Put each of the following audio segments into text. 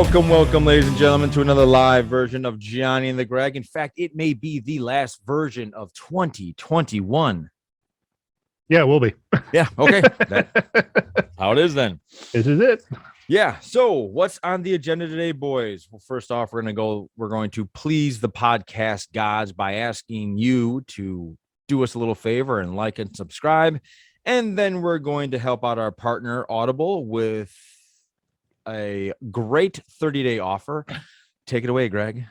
Welcome, ladies and gentlemen, to another live version of Johnny and the Greg. In fact, it may be the last version of 2021. Yeah, it will be. Yeah, okay. That's how it is then. This is it. Yeah, so what's on the agenda today, boys? Well, first off, we're going to please the podcast gods by asking you to do us a little favor and like and subscribe. And then we're going to help out our partner, Audible, with a great 30-day offer. Take it away, Greg.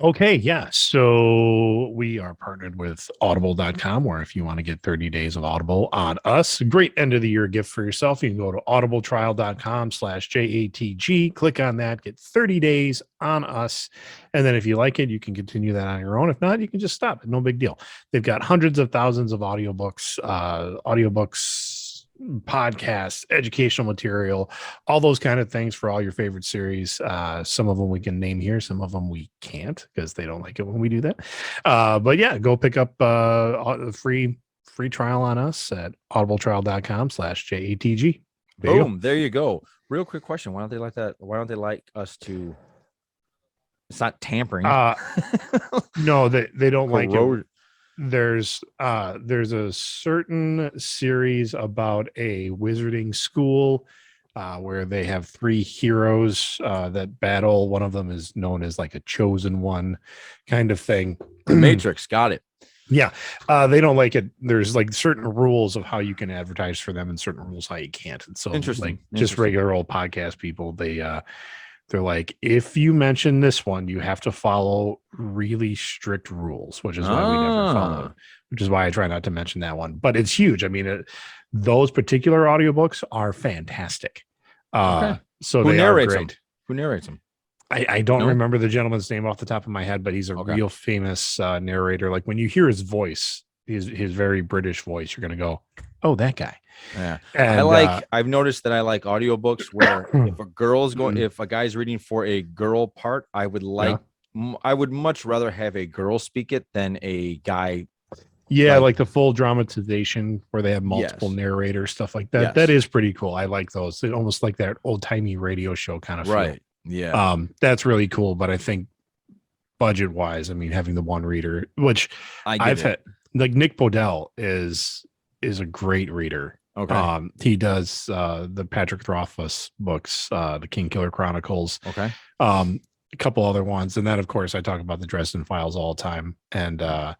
Okay, yeah. So we are partnered with audible.com, where if you want to get 30 days of Audible on us, great end of the year gift for yourself. You can go to audibletrial.com/JATG, click on that, get 30 days on us. And then if you like it, you can continue that on your own. If not, you can just stop it. No big deal. They've got hundreds of thousands of audiobooks, podcasts, educational material, all those kind of things for all your favorite series. Some of them we can name here, some of them we can't because they don't like it when we do that. But yeah, go pick up a free trial on us at audibletrial.com/JATG. Boom, there you go. Real quick question. Why don't they like that? Why don't they like us to? It's not tampering. No, they don't like it. There's a certain series about a wizarding school where they have three heroes that battle. One of them is known as like a chosen one kind of thing. The Matrix, got it. Yeah, they don't like it. There's like certain rules of how you can advertise for them and certain rules how you can't. And so like just regular old podcast people, they're like, if you mention this one, you have to follow really strict rules, which is why we never followed, which is why I try not to mention that one. But it's huge. I mean, those particular audiobooks are fantastic. Okay. So Who they narrates are great. them? Who narrates them? I don't remember the gentleman's name off the top of my head, but he's a real famous narrator. Like when you hear his voice, his very British voice, you're going to go, oh, that guy. Yeah. And, I've noticed that I like audiobooks where if a guy's reading for a girl part, I would much rather have a girl speak it than a guy. Yeah, like the full dramatization where they have multiple narrators, stuff like that. Yes. That is pretty cool. I like those. It's almost like that old timey radio show kind of right. feel. Yeah. That's really cool. But I think budget wise, I mean, having the one reader, which I've had, like Nick Bodell is a great reader. Okay. He does the Patrick Rothfuss books, the King Killer Chronicles. Okay. A couple other ones, and then of course I talk about the Dresden Files all the time. And the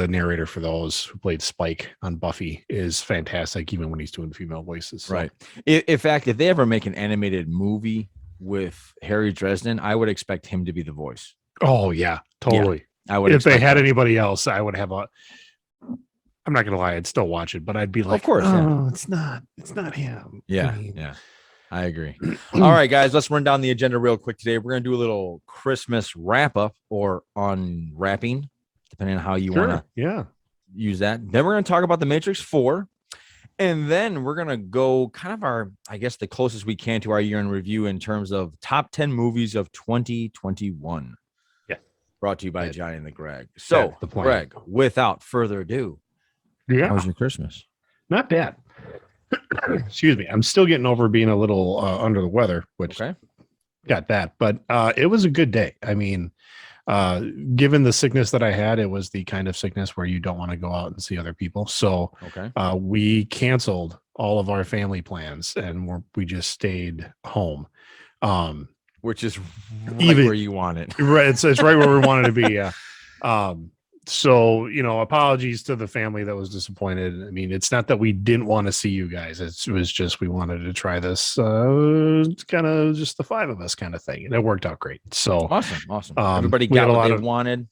narrator for those, who played Spike on Buffy, is fantastic, even when he's doing female voices. So. Right. In fact, if they ever make an animated movie with Harry Dresden, I would expect him to be the voice. Oh yeah, totally. Yeah, I would. If they had anybody else, I would have I'm not gonna lie, I'd still watch it, but I'd be like, of course, it's not him. Yeah, I agree. All right, guys, let's run down the agenda real quick today. We're gonna do a little Christmas wrap up or unwrapping, depending on how you want to use that. Then we're gonna talk about the Matrix 4, and then we're gonna go kind of the closest we can to our year in review in terms of top 10 movies of 2021. Yeah, brought to you by Johnny and the Greg. So, Greg, without further ado. Yeah. How was your Christmas? Not bad. Excuse me. I'm still getting over being a little under the weather, which got that. But it was a good day. I mean, given the sickness that I had, it was the kind of sickness where you don't want to go out and see other people. So we canceled all of our family plans and we just stayed home. Which is right where you want it. Right. It's right where we wanted to be. Yeah. So, apologies to the family that was disappointed. I mean, it's not that we didn't want to see you guys. It was just we wanted to try this kind of just the five of us kind of thing. And it worked out great. So awesome. Everybody got what they wanted.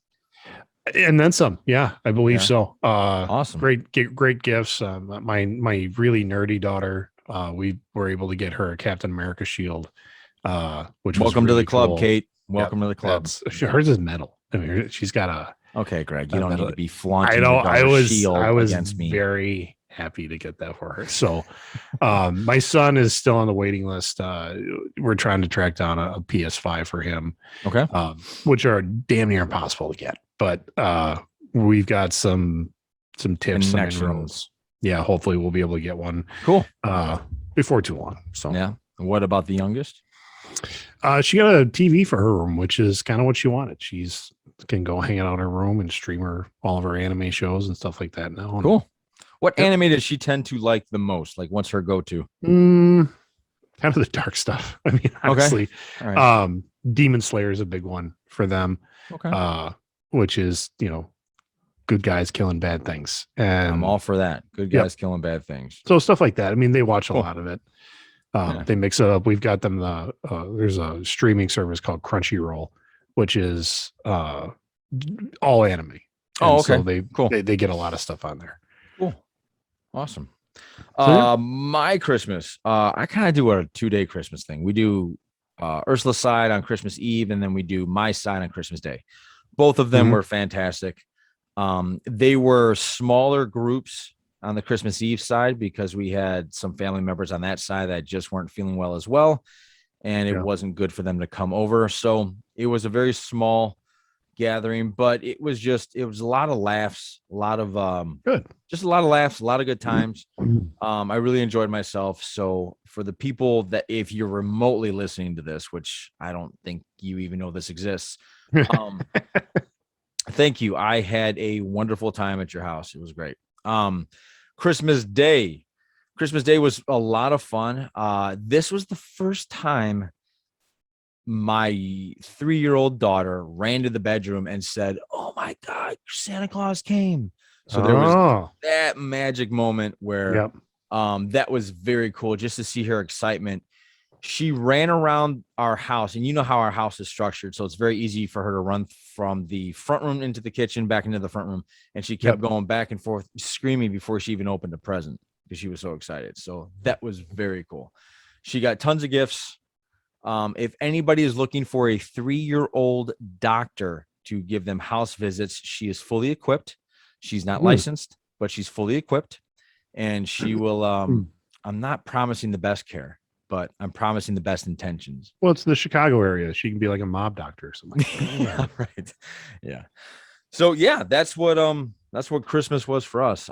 And then some. Yeah, I believe so. Awesome. Great gifts. My really nerdy daughter, we were able to get her a Captain America shield, which welcome was really to the club, cool. Kate. Welcome to the club. Hers is metal. I mean, she's got a. Okay, Greg, you don't need to be flaunting. I know. I was against me. Very happy to get that for her. So, my son is still on the waiting list. We're trying to track down a PS5 for him. Okay, which are damn near impossible to get. But we've got some tips, some inroads. Yeah, hopefully we'll be able to get one. Cool. Before too long. So yeah. What about the youngest? She got a TV for her room, which is kind of what she wanted. She's can go hang out in her room and stream all of her anime shows and stuff like that now. Cool. What anime does she tend to like the most? Like, what's her go-to? Kind of the dark stuff. I mean, honestly, okay. Right. Demon Slayer is a big one for them. Okay. Which is, good guys killing bad things. And I'm all for that. Good guys killing bad things. So stuff like that. I mean, they watch a lot of it. They mix it up. We've got them there's a streaming service called Crunchyroll, which is all anime. Oh, okay. So they get a lot of stuff on there. Cool. Awesome. My Christmas, I kind of do a 2-day Christmas thing. We do Ursula's side on Christmas Eve, and then we do my side on Christmas Day. Both of them were fantastic. They were smaller groups on the Christmas Eve side because we had some family members on that side that just weren't feeling well as well. And it wasn't good for them to come over. So it was a very small gathering, but it was a lot of laughs, a lot of just a lot of laughs, a lot of good times. I really enjoyed myself. So for the people that, if you're remotely listening to this, which I don't think you even know this exists, thank you. I had a wonderful time at your house. It was great. Christmas Day was a lot of fun. This was the first time my 3-year-old daughter ran to the bedroom and said, "Oh my God, Santa Claus came." So there was that magic moment where that was very cool just to see her excitement. She ran around our house, and you know how our house is structured. So it's very easy for her to run from the front room into the kitchen, back into the front room. And she kept going back and forth, screaming before she even opened a present because she was so excited. So that was very cool. She got tons of gifts. If anybody is looking for a 3-year-old doctor to give them house visits, she is fully equipped. She's not licensed, but she's fully equipped. And she will, I'm not promising the best care, but I'm promising the best intentions. Well, it's the Chicago area. She can be like a mob doctor or something. Yeah, right. Yeah. So yeah, that's what Christmas was for us.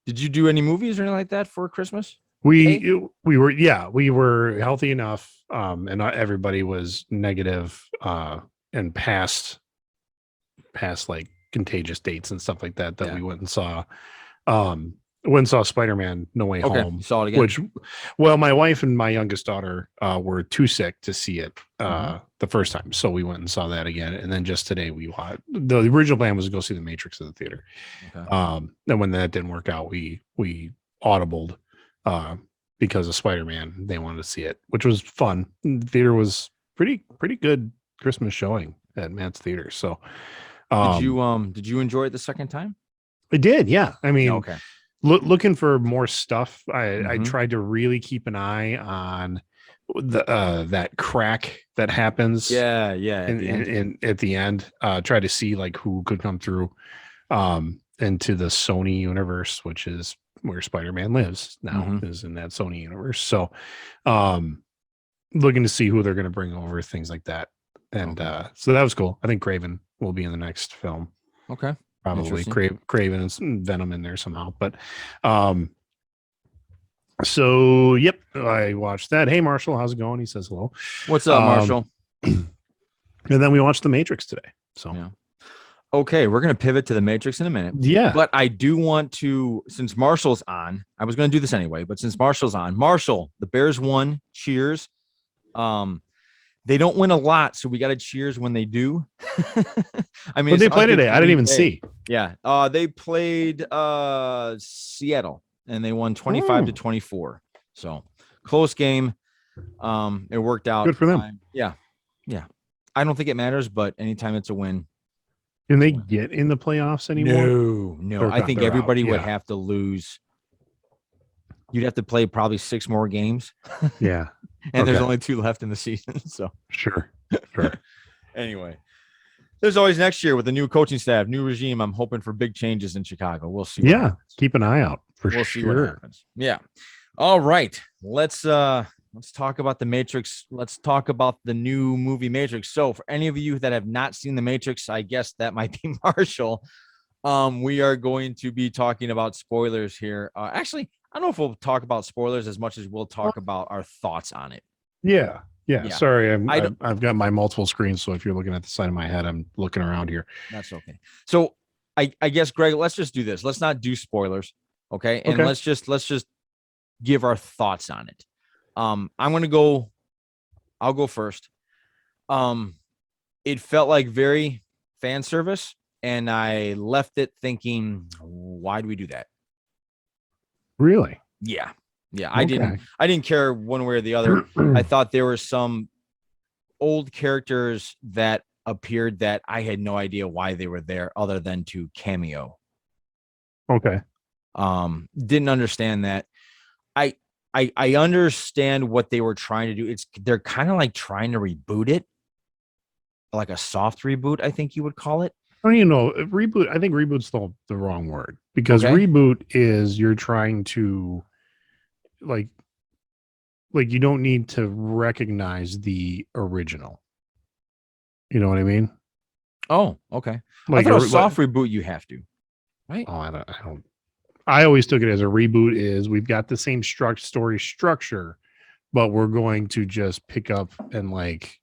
Did you do any movies or anything like that for Christmas? We were healthy enough, and not everybody was negative, and past like contagious dates and stuff like that we went and saw. Went and saw Spider-Man No Way Home. Saw it again. My wife and my youngest daughter were too sick to see it the first time, so we went and saw that again. And then just today we watched. The original plan was to go see The Matrix at the theater. And when that didn't work out, we audibled because of Spider-Man. They wanted to see it, which was fun. The theater was pretty good Christmas showing at Matt's Theater. So did you enjoy it the second time? I did, yeah. I mean, looking for more stuff. I tried to really keep an eye on the that crack that happens. Yeah. At the end, try to see like who could come through into the Sony universe, which is where Spider-Man lives now, is in that Sony universe. So looking to see who they're going to bring over, things like that. And so that was cool. I think Craven will be in the next film. Okay. Probably Craven and Venom in there somehow. But so I watched that. Hey Marshall, how's it going? He says hello. What's up, Marshall? And then we watched The Matrix today. So okay, we're gonna pivot to The Matrix in a minute. Yeah. But I do want to, since Marshall's on, I was gonna do this anyway, but since Marshall's on, Marshall, the Bears won. Cheers. They don't win a lot, so we got to cheers when they do. I mean, they played today. I didn't even see. Yeah, they played Seattle, and they won 25-24. So close game. It worked out. Good for them. Yeah. I don't think it matters, but anytime it's a win. Can they get in the playoffs anymore? No. I think everybody would have to lose. You'd have to play probably 6 more games. Yeah. And there's only 2 left in the season. So sure. Anyway, there's always next year with the new coaching staff, new regime. I'm hoping for big changes in Chicago. We'll see. Keep an eye out for sure. We'll see what happens. Yeah. All right. Let's talk about The Matrix. Let's talk about the new movie Matrix. So for any of you that have not seen The Matrix, I guess that might be Marshall. We are going to be talking about spoilers here. Actually, I don't know if we'll talk about spoilers as much as we'll talk about our thoughts on it. Yeah. Yeah. Sorry, I've got my multiple screens, so if you're looking at the side of my head, I'm looking around here. That's okay. So I guess, Greg, let's just do this. Let's not do spoilers, okay? And let's just give our thoughts on it. I'm gonna go. I'll go first. It felt like very fan service, and I left it thinking, why do we do that? Really? Yeah. I didn't care one way or the other. I thought there were some old characters that appeared that I had no idea why they were there other than to cameo. Okay. Didn't understand that. I understand what they were trying to do. They're kind of like trying to reboot it, like a soft reboot, I think you would call it. I don't even know. Reboot, I think reboot's the wrong word, because reboot is you're trying to like you don't need to recognize the original. You know what I mean? Oh, okay. Like a soft reboot, you have to, right? Oh, I don't. I always took it as a reboot is we've got the same story structure, but we're going to just pick up and like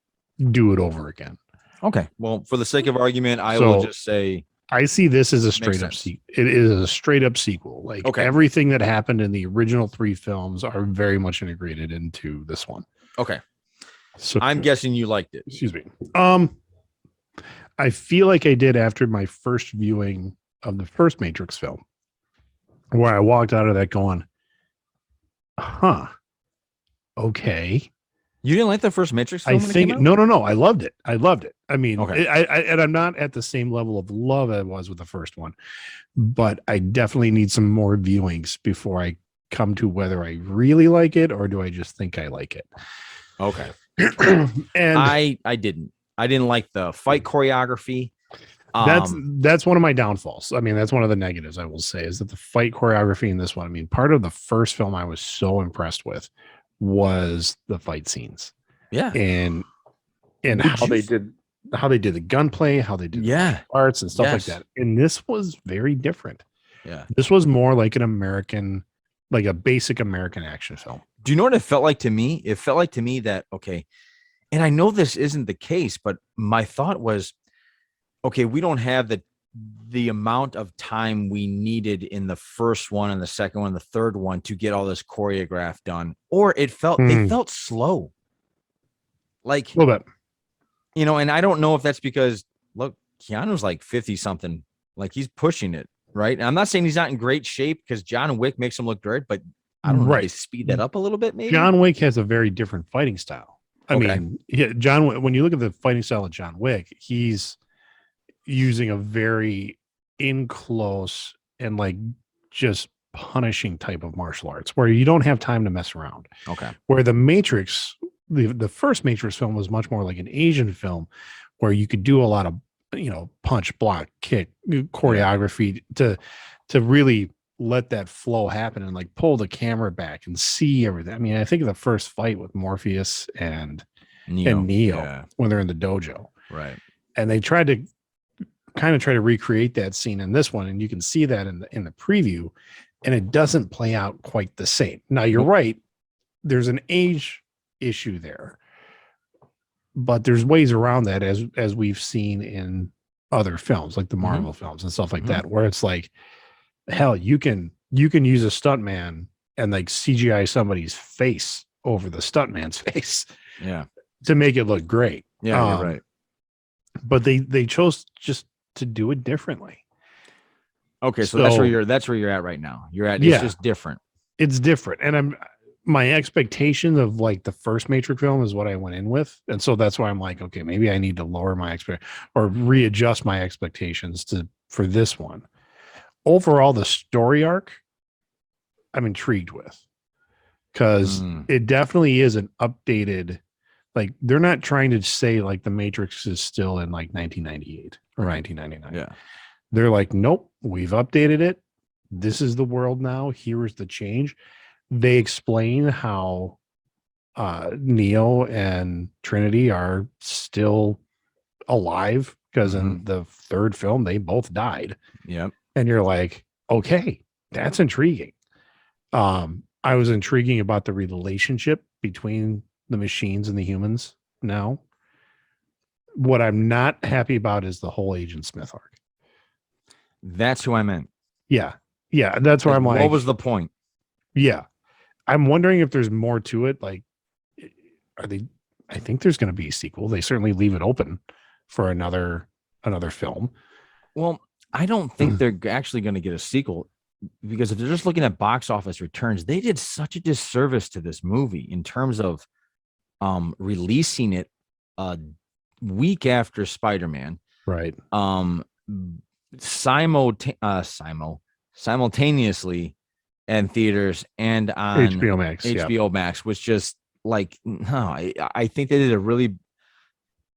do it over again. Okay. Well, for the sake of argument, I will just say I see this as a straight up sequel. It is a straight up sequel. Like everything that happened in the original 3 films are very much integrated into this one. Okay. So I'm guessing you liked it. Excuse me. I feel like I did after my first viewing of the first Matrix film, where I walked out of that going, okay. You didn't like the first Matrix film? I think no. I loved it. I mean, and I'm not at the same level of love I was with the first one, but I definitely need some more viewings before I come to whether I really like it or do I just think I like it. Okay. And I didn't like the fight choreography. That's one of my downfalls. I mean, that's one of the negatives I will say is that the fight choreography in this one. I mean, part of the first film I was so impressed with was the fight scenes. Yeah. And how they did the gunplay, how they did the arts and stuff like that. And this was very different. Yeah. This was more like an American, like a basic American action film. Do you know what it felt like to me? It felt like to me that, okay, and I know this isn't the case, but my thought was, okay, we don't have the amount of time we needed in the first one and the second one, and the third one to get all this choreograph done. Or it felt slow. Like a little bit. You know, and I don't know if that's because look, Keanu's like 50 something, like he's pushing it, right? And I'm not saying he's not in great shape because John Wick makes him look great, but I don't know if they speed that up a little bit, maybe. John Wick has a very different fighting style. I mean, when you look at the fighting style of John Wick, he's using a very in close and like just punishing type of martial arts where you don't have time to mess around. Okay. Where the Matrix, the first Matrix film was much more like an Asian film where you could do a lot of, you know, punch, block, kick, choreography to really let that flow happen and like pull the camera back and see everything. I mean, I think of the first fight with Morpheus and Neo when they're in the dojo. Right. And they tried to try to recreate that scene in this one, and you can see that in the preview, and it doesn't play out quite the same. Now you're right, there's an age issue there, but there's ways around that as we've seen in other films like the Marvel films and stuff like that, where it's like, hell, you can use a stuntman and like CGI somebody's face over the stuntman's face, to make it look great. You're right. But they chose just to do it differently. Okay, so that's where you're at right now. It's just different. It's different. And my expectation of like the first Matrix film is what I went in with. And so that's why I'm like, okay, maybe I need to lower my or readjust my expectations for this one. Overall, the story arc I'm intrigued with, because it definitely is an updated, like they're not trying to say like the Matrix is still in like 1998 or 1999. Yeah. They're like, nope, we've updated it. This is the world now. Here is the change. They explain how Neo and Trinity are still alive because in the third film, they both died. Yep. And you're like, okay, that's intriguing. I was intriguing about the relationship between the machines and the humans now. What I'm not happy about is the whole Agent Smith arc. That's who I meant. Yeah. That's where I'm like, what was the point? Yeah. I'm wondering if there's more to it. Like, I think there's going to be a sequel. They certainly leave it open for another film. Well, I don't think they're actually going to get a sequel, because if they're just looking at box office returns, they did such a disservice to this movie in terms of releasing it a week after Spider-Man. Right. Simultaneously in theaters and on HBO Max, was just like, no, I think they did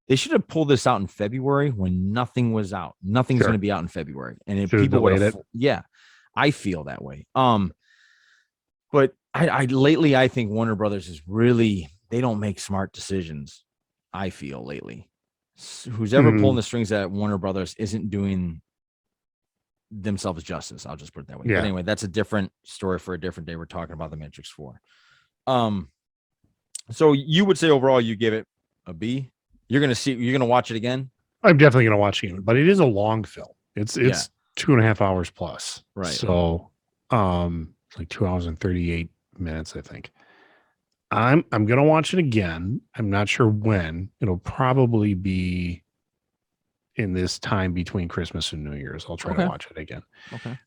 they should have pulled this out in February when nothing was out. Nothing's going to be out in February. And people would have, I feel that way. But I lately, I think Warner Brothers is really, they don't make smart decisions. I feel lately, who's ever pulling the strings at Warner Brothers isn't doing themselves justice. I'll just put it that way. Yeah. But anyway, that's a different story for a different day. We're talking about the Matrix 4. So you would say overall you give it a B? You're gonna watch it again? I'm definitely gonna watch it, but it is a long film. It's 2.5 hours plus. Right. So it's like 2 hours and 38 minutes, I think. I'm gonna watch it again. I'm not sure when. It'll probably be in this time between Christmas and New Year's. I'll try to watch it again. Okay.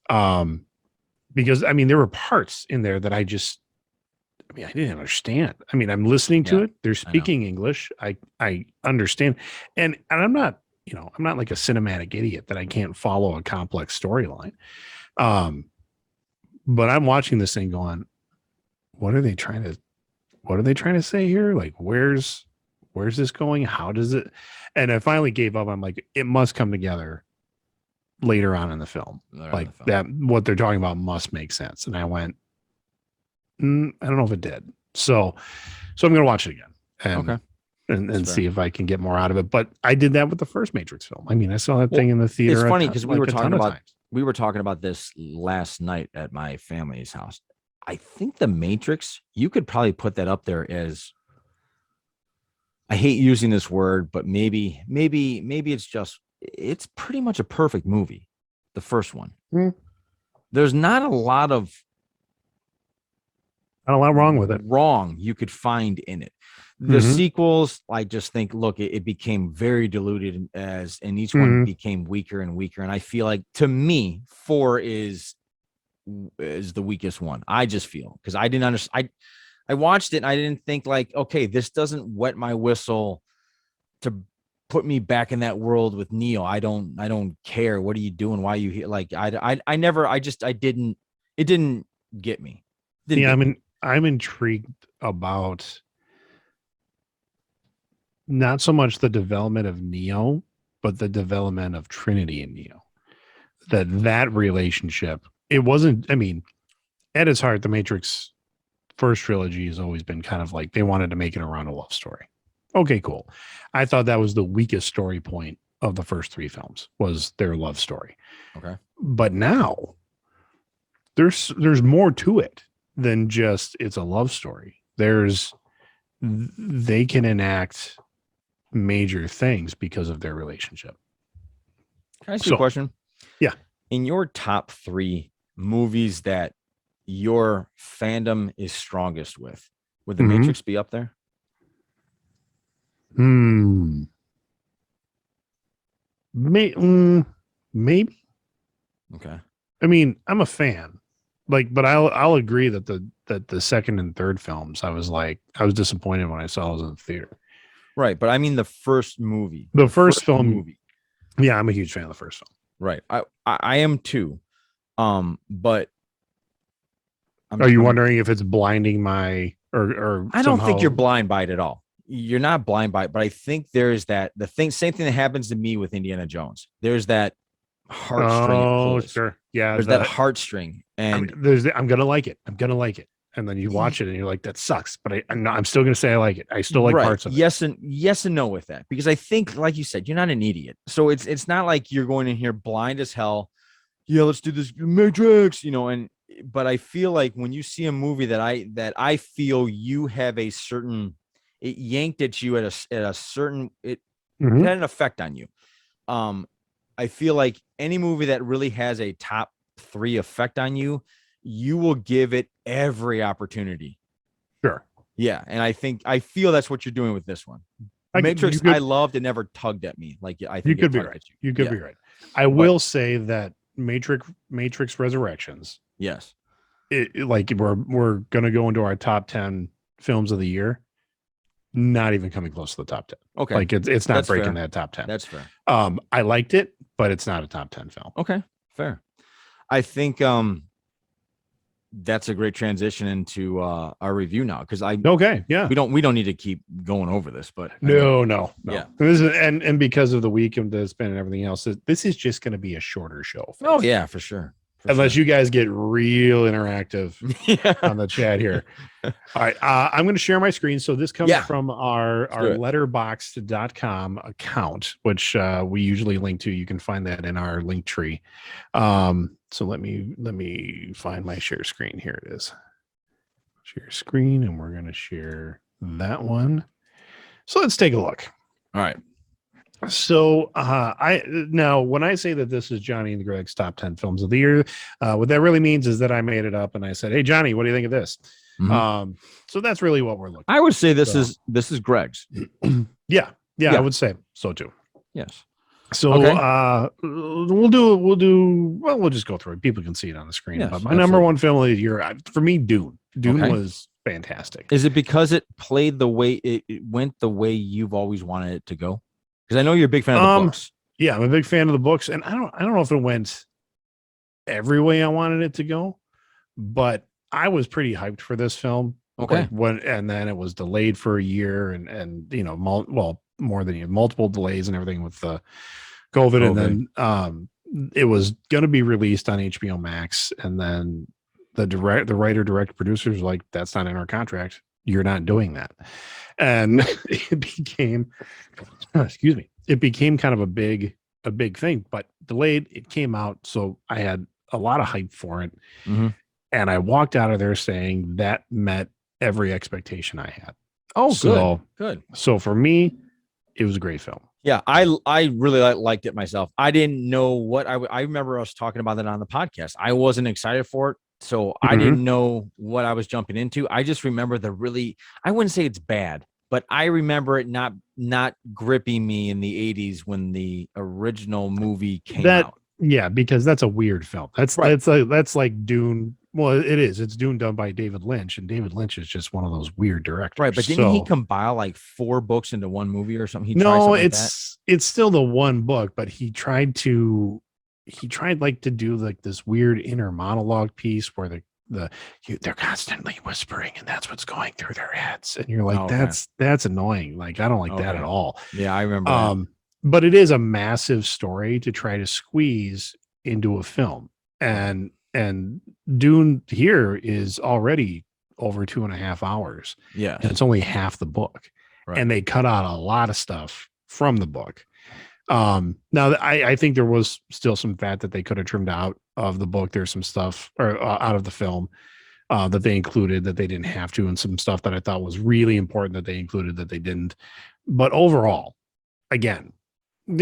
Because I mean, there were parts in there that I didn't understand. I mean, I'm listening to it. They're speaking English. I understand. And I'm not, I'm not like a cinematic idiot that I can't follow a complex storyline. But I'm watching this thing going, what are they trying to say here? Like, where's this going? How does it? And I finally gave up. I'm like, it must come together later on in the film. That what they're talking about must make sense. And I went, I don't know if it did. So I'm going to watch it again and see if I can get more out of it. But I did that with the first Matrix film. I mean, I saw that thing in the theater. It's funny because we were talking about this last night at my family's house. I think the Matrix, you could probably put that up there as, I hate using this word, but maybe it's pretty much a perfect movie. The first one. There's not a lot wrong with it. Wrong you could find in it. The sequels, I just think, look, it became very diluted and each one became weaker and weaker. And I feel like, to me, 4 is the weakest one. I just feel, because I didn't understand. I watched it and I didn't think like, okay, this doesn't wet my whistle to put me back in that world with Neo. I don't care. What are you doing? Why are you here? Like, it didn't get me. I'm intrigued about not so much the development of Neo, but the development of Trinity and Neo. That relationship, it wasn't, I mean, at its heart, the Matrix first trilogy has always been kind of like they wanted to make it around a love story. Okay, cool. I thought that was the weakest story point of the first 3 films, was their love story. Okay. But now there's more to it than just it's a love story. They can enact major things because of their relationship. Can I ask you a question? Yeah. In your top 3 movies that your fandom is strongest with, would the Matrix be up there? Maybe. Okay. I mean, I'm a fan. But I'll agree that the second and third films, I was disappointed when I saw those in the theater. Right, but I mean the first movie. The first film movie. Yeah, I'm a huge fan of the first film. Right. I am too. But are you wondering if it's blinding my or I don't think you're blind by it at all. You're not blind by it, but I think there's same thing that happens to me with Indiana Jones. There's that heartstring. Oh, sure. Yeah. There's that heartstring. And I'm gonna like it. And then you watch it and you're like, that sucks. But I'm still gonna say I like it. I still like parts of it. Yes and no with that. Because I think, like you said, you're not an idiot. So it's not like you're going in here blind as hell. Yeah, let's do this Matrix, but I feel like when you see a movie that I feel you have a certain it yanked at you at a certain, it Mhm. had an effect on you. I feel like any movie that really has a top 3 effect on you, you will give it every opportunity. Sure. Yeah, and I feel that's what you're doing with this one. Matrix, I loved, it never tugged at me. Like I think you could be right. You could be right. I will say that Matrix Resurrections. Yes. Like we're gonna go into our top 10 films of the year. Not even coming close to the top 10. Okay. Like it's not breaking that top 10. That's fair. I liked it, but it's not a top 10 film. Okay, fair. I think that's a great transition into our review now, because we don't need to keep going over this, but no. Yeah, this is and because of the week and the spin and everything else, this is just going to be a shorter show. Folks. Oh yeah, for sure. Unless you guys get real interactive on the chat here. All right. I'm going to share my screen. So this comes from our letterboxd.com account, which we usually link to. You can find that in our link tree. So let me find my share screen. Here it is. Share screen, and we're going to share that one. So let's take a look. All right. So when I say that this is Johnny and Greg's top 10 films of the year, what that really means is that I made it up and I said, hey Johnny, what do you think of this? Mm-hmm. So that's really what we're looking I would say this is Greg's. yeah, I would say so too. Yes. So we'll just go through it. People can see it on the screen. Yes, but my number one film of the year, for me, Dune was fantastic. Is it because it played the way it went the way you've always wanted it to go? Because I know you're a big fan of the books. Yeah, I'm a big fan of the books, and I don't know if it went every way I wanted it to go, but I was pretty hyped for this film. Okay. And then it was delayed for a year, and you know, more than multiple delays and everything with the COVID, and then it was going to be released on HBO Max, and then the writer, director, producers were like, that's not in our contract. You're not doing that. And it became kind of a big thing, but delayed. It came out. So I had a lot of hype for it. Mm-hmm. And I walked out of there saying that met every expectation I had. Oh, so, good. So for me, it was a great film. Yeah, I really liked it myself. I didn't know what I remember us talking about it on the podcast. I wasn't excited for it. So I didn't know what I was jumping into. I just remember I wouldn't say it's bad, but I remember it not gripping me in the 80s when the original movie came out. Yeah, because that's a weird film. That's like Dune. Well, it is. It's Dune done by David Lynch, and David Lynch is just one of those weird directors. Right, but didn't he compile like 4 books into one movie or something? It's still the one book, but he tried like to do like this weird inner monologue piece where they're constantly whispering, and that's what's going through their heads, and you're like, that's annoying. Like, I don't like that at all. Yeah, I remember. But it is a massive story to try to squeeze into a film, and Dune here is already over 2.5 hours. Yeah, and it's only half the book, and they cut out a lot of stuff from the book. Now I think there was still some fat that they could have trimmed out of the book. There's some stuff out of the film that they included that they didn't have to, and some stuff that I thought was really important that they included that they didn't. But overall, again,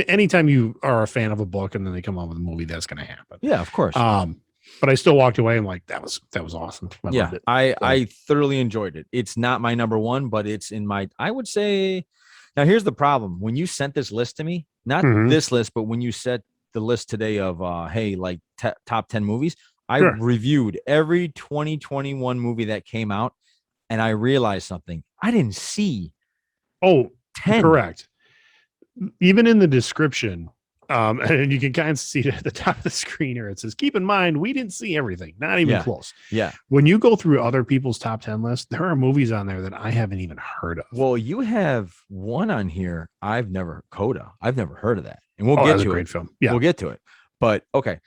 anytime you are a fan of a book and then they come out with a movie, that's going to happen. Yeah, of course. But I still walked away. I'm like, that was awesome. I thoroughly enjoyed it. It's not my number one, but it's in my, I would say. Now, here's the problem. When you sent this list to me, not this list, but when you set the list today of, hey, like top 10 movies, I reviewed every 2021 movie that came out, and I realized something. I didn't see 10. Correct. Even in the description, and you can kind of see it at the top of the screen here, it says, keep in mind, we didn't see everything. Not even close. Yeah. When you go through other people's top 10 lists, there are movies on there that I haven't even heard of. Well, you have one on here. Coda. I've never heard of that. And we'll get to it. Great film. Yeah. We'll get to it. But okay.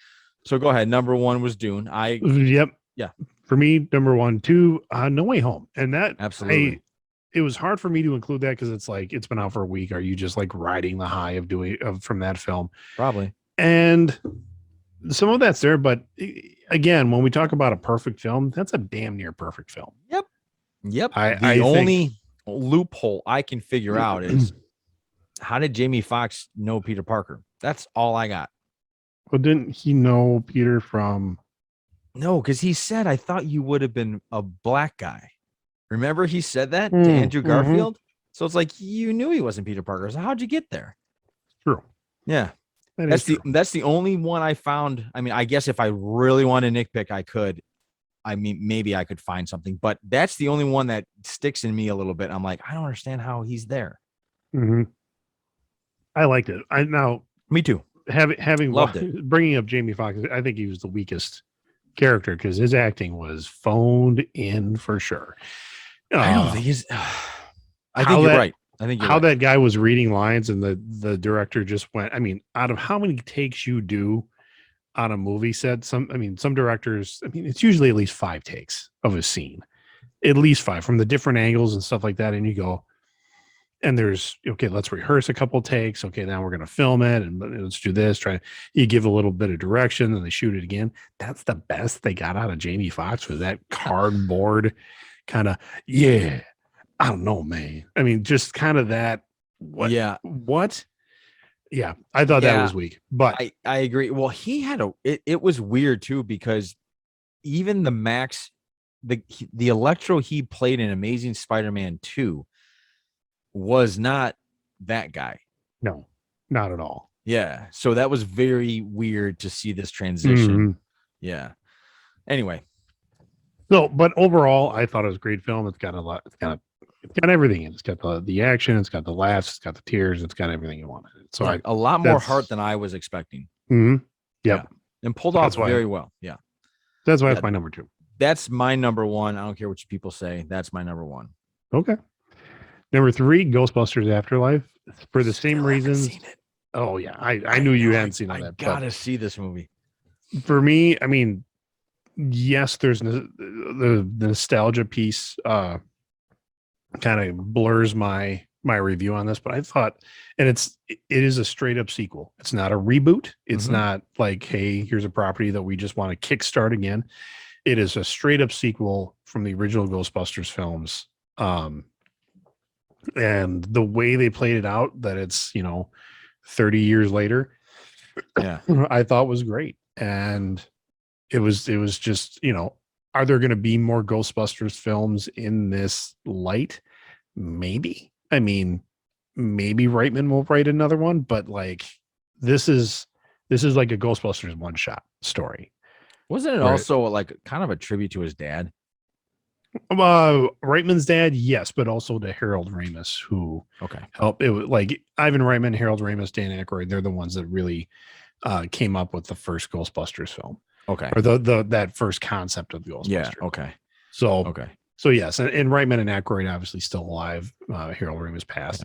So go ahead. Number 1 was Dune. Yep. Yeah. For me, number 1, 2, No Way Home. And that absolutely. It was hard for me to include that because it's like, it's been out for a week. Are you just like riding the high from that film? Probably. And some of that's there, but again, when we talk about a perfect film, that's a damn near perfect film. Yep. The loophole I can figure out is how did Jamie Foxx know Peter Parker? That's all I got. Well, didn't he know Peter from? No, because he said, I thought you would have been a black guy. Remember, he said that to Andrew Garfield. So it's like you knew he wasn't Peter Parker. So how'd you get there? True. Yeah. That's the only one I found. I mean, I guess if I really want to nitpick, I could. I mean, maybe I could find something, but that's the only one that sticks in me a little bit. I'm like, I don't understand how he's there. Mm-hmm. I liked it. Me too. Having loved it. Bringing up Jamie Foxx, I think he was the weakest character because his acting was phoned in for sure. I don't think he's. I think you're right. I think how that guy was reading lines and the director just went. I mean, out of how many takes you do on a movie set, some directors, it's usually at least 5 takes of a scene, at least 5 from the different angles and stuff like that. And you go, and there's, okay, let's rehearse a couple takes. Okay, now we're going to film it and let's do this. You give a little bit of direction and they shoot it again. That's the best they got out of Jamie Foxx, was that cardboard kind of, yeah, I don't know, man. I mean, just kind of that. What? Yeah. What? Yeah, I thought that was weak, but I agree. Well, he had it was weird too, because even the Max, the Electro he played in Amazing Spider-Man 2 was not that guy. No, not at all. Yeah. So that was very weird to see this transition. Mm-hmm. Yeah. Anyway. So, but overall, I thought it was a great film. It's got a lot. It's got everything in it. It's got the action. It's got the laughs. It's got the tears. It's got everything you wanted. So yeah, a lot more heart than I was expecting. Mm-hmm. Yep. Yeah. And pulled off very well. Yeah. That's why it's my number 2. That's my number 1. I don't care what you people say. That's my number 1. Okay. Number 3, Ghostbusters Afterlife, for the same reasons. Oh yeah, I knew you hadn't seen all that. I gotta see this movie. For me, I mean, yes, there's the nostalgia piece. Kind of blurs my review on this, but I thought, and it is a straight up sequel. It's not a reboot. It's not like, hey, here's a property that we just want to kickstart again. It is a straight up sequel from the original Ghostbusters films. And the way they played it out, that it's 30 years later, yeah, I thought was great. And it was just, are there going to be more Ghostbusters films in this light? Maybe. I mean, maybe Reitman will write another one, but like this is like a Ghostbusters one-shot story. Wasn't it also like kind of a tribute to his dad? Reitman's dad, yes, but also to Harold Ramis, who helped. It was like Ivan Reitman, Harold Ramis, Dan Aykroyd. They're the ones that really came up with the first Ghostbusters film. Okay. Or that first concept of the Ghostbusters. Yeah. Okay. So yes, and Reitman and Aykroyd obviously still alive. Harold Ramis passed.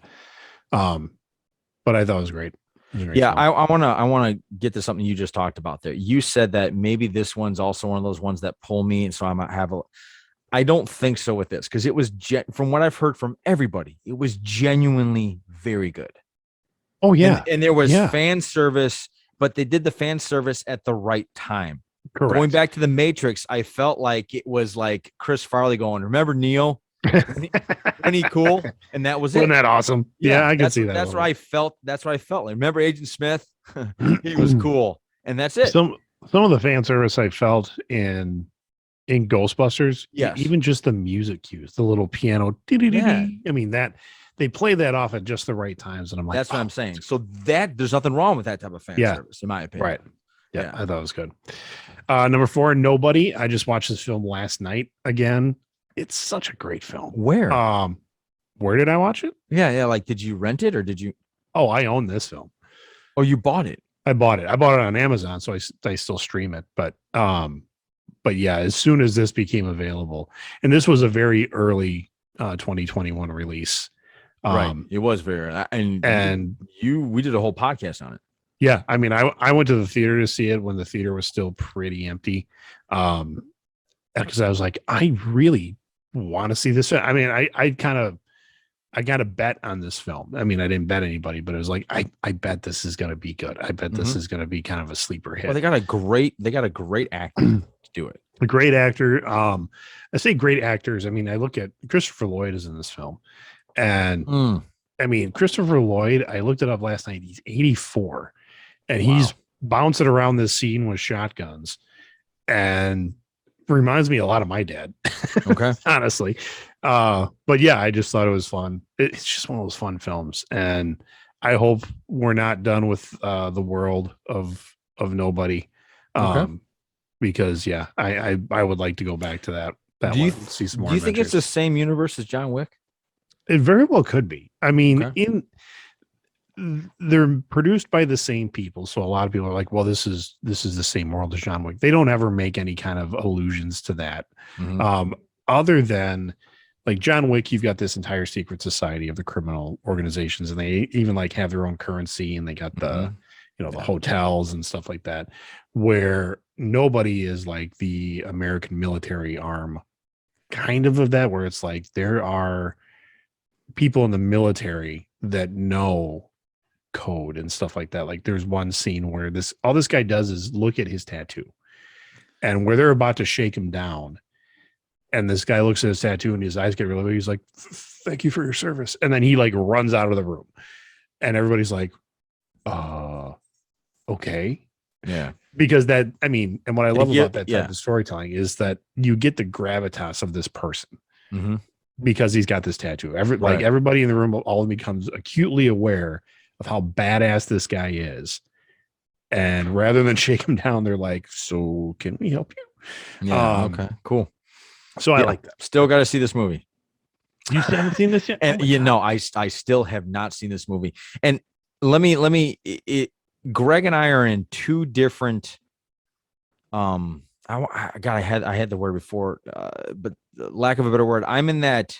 But I thought it was great. Yeah, I wanna get to something you just talked about there. You said that maybe this one's also one of those ones that pull me, and so I might have I don't think so with this, because it was from what I've heard from everybody, it was genuinely very good. Oh yeah, and there was fan service, but they did the fan service at the right time. Correct. Going back to the Matrix, I felt like it was like Chris Farley going, "Remember Neo? When he cool?" And that was Wasn't that awesome? Yeah, I can see that. That's what I felt. That's what I felt like. Remember Agent Smith? He was cool, and that's it. Some of the fan service I felt in Ghostbusters, even just the music cues, the little piano. I mean, that they play that off at just the right times, and I'm like, that's what I'm saying. So there's nothing wrong with that type of fan service, in my opinion. Right. Yeah, I thought it was good. Number 4, Nobody. I just watched this film last night again. It's such a great film. Where? Where did I watch it? Yeah. Like, did you rent it or did you? Oh, I own this film. Oh, you bought it? I bought it. I bought it on Amazon, so I still stream it. But yeah, as soon as this became available, and this was a very early 2021 release. Right. It was very, and we did a whole podcast on it. Yeah, I mean, I went to the theater to see it when the theater was still pretty empty, because I was like, I really want to see this. I mean, I got a bet on this film. I mean, I didn't bet anybody, but it was like, I bet this is going to be good. I bet this is going to be kind of a sleeper hit. Well, they got a great actor to do it. A great actor. I say great actors. I mean, I look at Christopher Lloyd is in this film, and I mean, Christopher Lloyd, I looked it up last night. He's 84 and he's bouncing around this scene with shotguns and reminds me a lot of my dad. Okay. Honestly. But yeah, I just thought it was fun. It's just one of those fun films. And I hope we're not done with the world of Nobody. Because yeah, I would like to go back to that. See some more. Do you think it's the same universe as John Wick? It very well could be. I mean, they're produced by the same people, so a lot of people are like, well, this is the same world as John Wick. They don't ever make any kind of allusions to that. Other than like John Wick, you've got this entire secret society of the criminal organizations, and they even like have their own currency, and they got the the hotels and stuff like that, where Nobody is like the American military arm kind of that, where it's like there are people in the military that know code and stuff like that. Like there's one scene where all this guy does is look at his tattoo, and where they're about to shake him down, and this guy looks at his tattoo and his eyes get really big. He's like, "Thank you for your service," and then he like runs out of the room, and everybody's like, okay. Yeah. Because and what I love about that type of storytelling is that you get the gravitas of this person because he's got this tattoo. Like everybody in the room all becomes acutely aware of how badass this guy is. And rather than shake him down, they're like, so can we help you? Yeah. Okay, cool. So I like that. Still got to see this movie. You haven't seen this yet? And I still have not seen this movie. And Greg and I are in two different I had the word before, but lack of a better word, I'm in that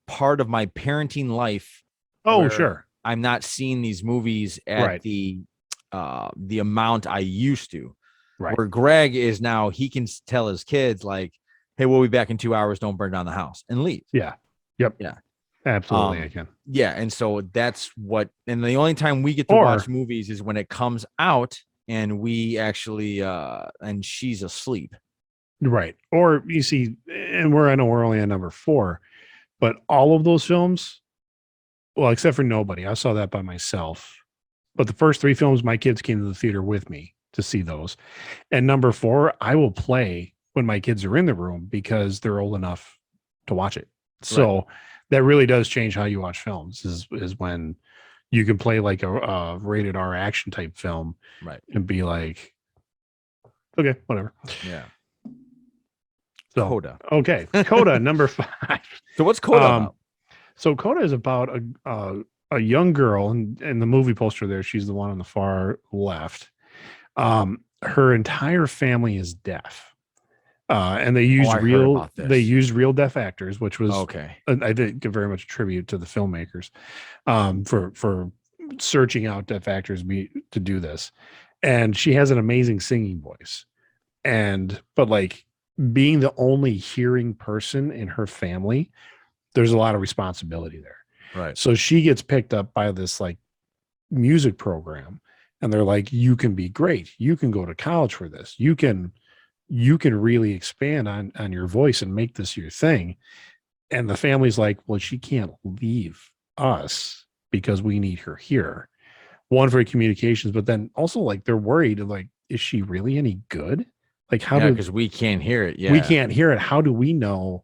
part of my parenting life. Oh, sure. I'm not seeing these movies at the amount I used to. Right. Where Greg is now, he can tell his kids like, hey, we'll be back in 2 hours. Don't burn down the house and leave. Yeah. Yep. Yeah. Absolutely. I can. Yeah. And so that's and the only time we get to watch movies is when it comes out and we actually, and she's asleep. Right. Or you see, and I know we're only on number 4, but all of those films, well, except for Nobody, I saw that by myself. But the first 3 films, my kids came to the theater with me to see those. And number 4, I will play when my kids are in the room because they're old enough to watch it. So that really does change how you watch films is when you can play like a rated R action type film and be like, okay, whatever. Yeah. So, Coda. Okay. Coda, number 5. So what's Coda about? So Coda is about a young girl, and in the movie poster there, she's the one on the far left. Her entire family is deaf. And they used real deaf actors, which was I think very much a tribute to the filmmakers for searching out deaf actors to do this. And she has an amazing singing voice. But like being the only hearing person in her family, there's a lot of responsibility there. Right. So she gets picked up by this like music program, and they're like, you can be great. You can go to college for this. You can really expand on your voice and make this your thing. And the family's like, well, she can't leave us because we need her here. One, for communications, but then also like they're worried, like, is she really any good? Like because we can't hear it. Yeah. We can't hear it. How do we know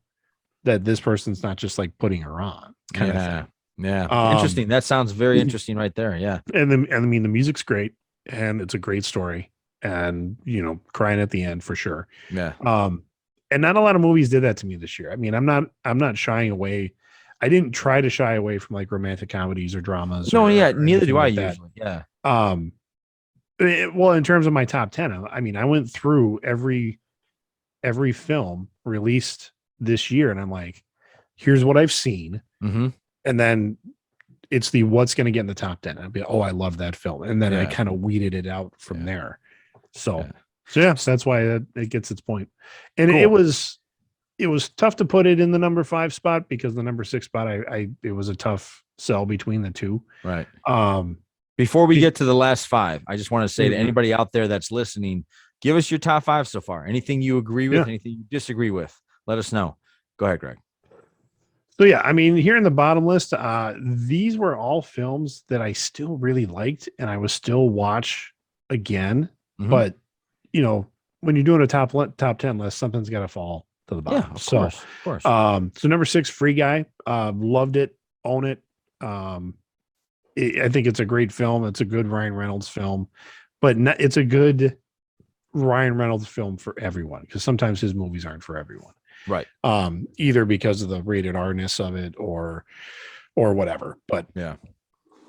that this person's not just like putting her on kind of thing? Yeah. Interesting. That sounds very interesting right there. Yeah. And I mean, the music's great and it's a great story. And crying at the end for sure. Yeah. And not a lot of movies did that to me this year. I mean, I'm not shying away. I didn't try to shy away from like romantic comedies or dramas. No, neither do I usually. Yeah. Well, in terms of my top 10, I mean, I went through every film released this year, and I'm like, here's what I've seen, and then it's what's going to get in the top 10. I'd be, I love that film, and then I kind of weeded it out from there. So that's why it gets its point. And cool. it was tough to put it in the number 5 spot because the number 6 spot, it was a tough sell between the two. Right. Before we get to the last 5, I just want to say to anybody out there that's listening, Give us your top 5 so far. Anything you agree with, anything you disagree with, let us know. Go ahead, Greg. So yeah, I mean, here in the bottom list, these were all films that I still really liked and I would still watch again. Mm-hmm. But when you're doing a top 10 list, something's got to fall to the bottom. Yeah, of course. So number 6, Free Guy, loved it, own it. I think it's a great film. It's a good Ryan Reynolds film, but it's a good Ryan Reynolds film for everyone, because sometimes his movies aren't for everyone. Right. Either because of the rated R-ness of it or whatever. But yeah,